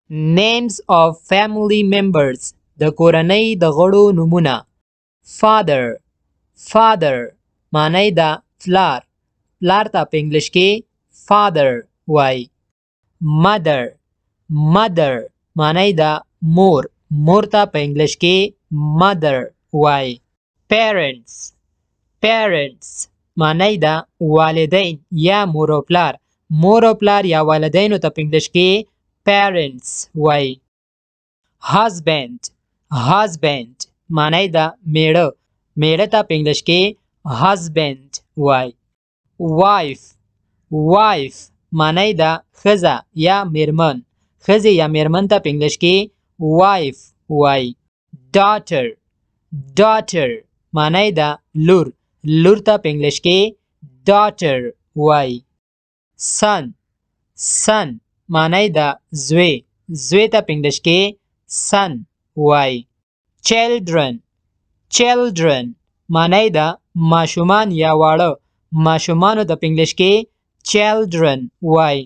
Names of family members. د کورنۍ د غړو نومونه. Father. Father معنی ده پلار. پلار ته په انګلیش کې father وای. Mother. Mother معنی ده مور. مور ته په انګلیش کې mother وای. Parents. Parents معنی ده والدین یا مور او پلار. مور او پلار یا والدینو ته په انګلیش کې parents وای. Husband. Husband معنی ده میړه. میړه ته په انګلیش کې husband وای. Wife. Wife معنی ده ښځه یا میرمن. ښځې یا میرمن ته په انګلیش کې wife وای. Daughter. Daughter معنی ده لور. لور ته په انګلیش کې daughter وای. Son. Son معنی ده زوی. زوی ته په انګلیش کې son وای. Children. Children معنی ده ماشومان یا واړه. ماشومانو ته په انګلیش کې children وای.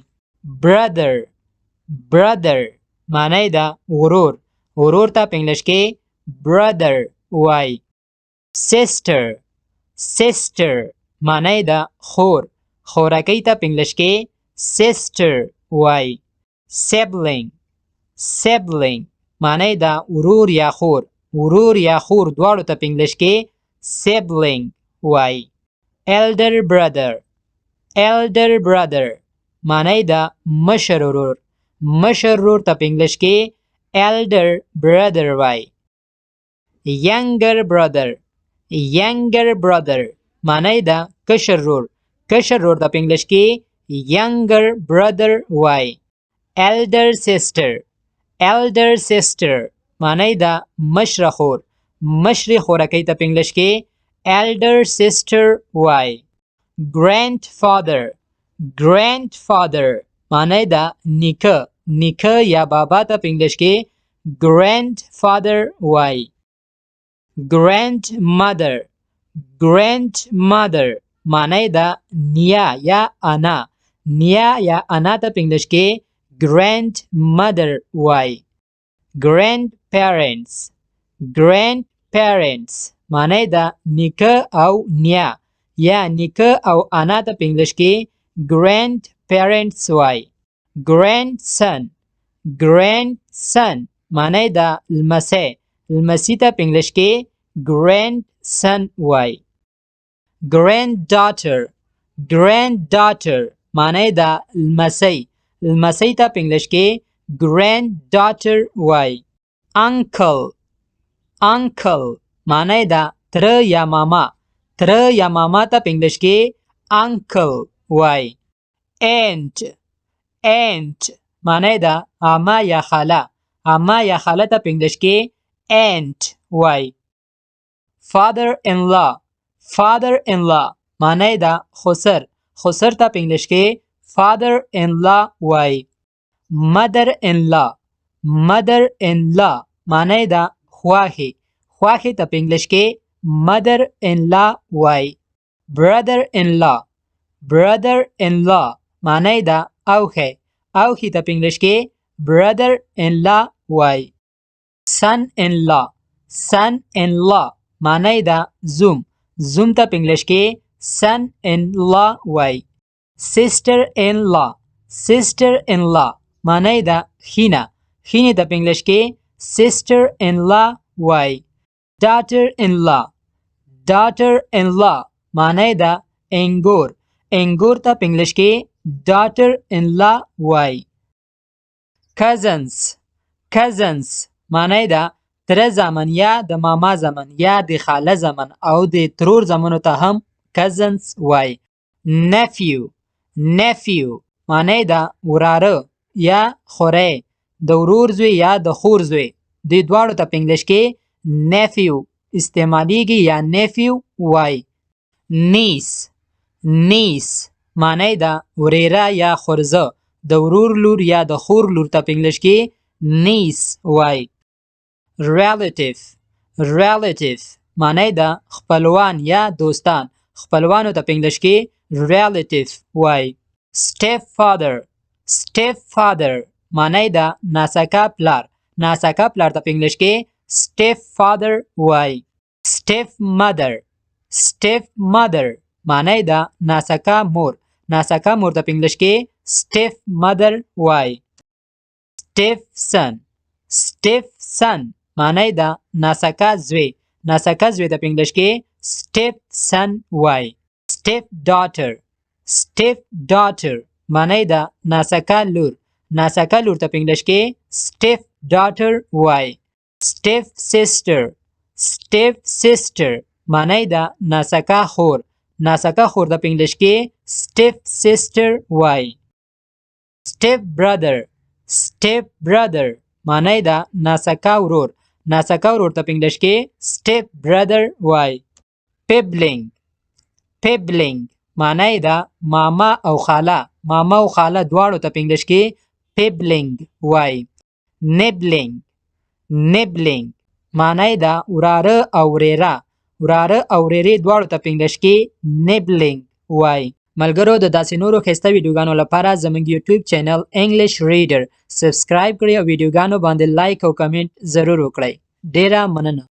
Brother. Brother معنی ده ورور. ورور ته په انګلیش کې brother وای. Sister. Sister معنی ده خور. خورکۍ ته په انګلیش کې sister وای. Sibling. Sibling معنی ده ورور یا خور. ورور یا خور دواړو ته په انګلیش کې sibling وای. Elder brother. Elder brother معنی ده مشر ورور. مشر ورور ته په انګلیش کې elder brother وای. Younger brother. Younger brother معنی ده کشر ورور. کشر ورور ته په انګلیش کې younger brother وای. Elder sister. Elder sister معنی ده مشره خور. مشرې خورکۍ ته په انګلیش کې elder sister وای. Grandfather. Grandfather معنی ده نیکه. نیکه یا بابا ته په انګلیش کې grandfather وای. Grandmother. Grandmother معنی ده نیا یا انا. نیا یا انا ته په انګلیش کې grandmother وای. Grandparents. Grandparents معنی ده نیکه او نیا یا نیکه او انا ته په انګلیش کې grandparents وای. Grandson. Grandson معنی ده لمسی. لمسی ته په انګلیش کې grandson وای. Granddaughter. Granddaughter معنی ده لمسی. لمسی ته په انګلیش کې granddaughter وای. Uncle. Uncle معنی ده تره یا ماما. تره یا ماما ته په انګلیش کې uncle وای. Aunt. Aunt معنی ده عمه یا خاله. عمه یا خاله ته په انګلیش کې aunt وای. Father in law. Father in law معنی ده خسر. خسر ته په انګلیش کې father in law وای. Mother in law. Mother in law معنی ده خواښې. خواښې ته په انګلیش کې mother in law وای. Brother in law. Brother in law معنی ده اوښی. اوښي ته په انګلیش کې brother in law وای. Son in law. Son in law معنی ده زوم. زوم ته په انګلیش کې son in law وای. Sister in law. Sister in law معنی ده خینه. خینې ته په انګلیش کې sister in law وای. Daughter in law. Daughter in law معنی ده انګور. انګور ته په انګلیش کې daughter in law وای. Cousins. Cousins معنی ده تره زامن یا د ماما زامن یا د خاله زامن او د ترور زامنو ته هم cousins وای. Nephew. Nephew معنی ده وراره یا خوری. د ورور زوی یا د خور زوی. دې دواړو ته په انګلیش کې nephew استعمالیږي یا nephew وای. Niece. Niece معنی ده وریره یا خورزه. د ورور لور یا د خور لور ته په انګلیش کې niece وای. Relative. Relative معنی ده خپلوان یا دوستان. خپلوانو ته په انګلیش کې relative وای. Stepfather. Stepfather معنی دا ناسکا پلار. ناسکا پلار ته په انګلیش کې step father وای. step mother. step mother معنی دا ناسکا مور. ناسکا مور ته په انګلیش کې step mother وای. step son. step son معنی دا ناسکا زوی. ناسکا زوی ته په انګلیش کې step son وای. step daughter. step daughter معنی دا ناسکا لور. ناسکا لور ته په انګلیش کې step daughter وای. step sister. step sister معنی دا ناسکا خور. ناسکا خور ته په انګلیش کې step sister وای. step brother. step brother معنی دا ناسکا ورور. ناسکا ورور ته په انګلیش کې step brother وای. sibling. sibling معنی دا ماما او خاله. ماما او خاله دواړو ته په انګلیش کې sibling وای. nibbling. nibbling معنی دا وراره او وريره. وراره او وريرې دواړو ته په انګلیش کې nibbling وای. ملګرو د داسې نورو ښایسته ویډیوګانو لپاره زموږ یوټیوب چینل انګلیش ریډر سبسکرایب کړئ او ویډیوګانو باندې لایک او کمنټ ضرور وکړئ. ډیره مننه.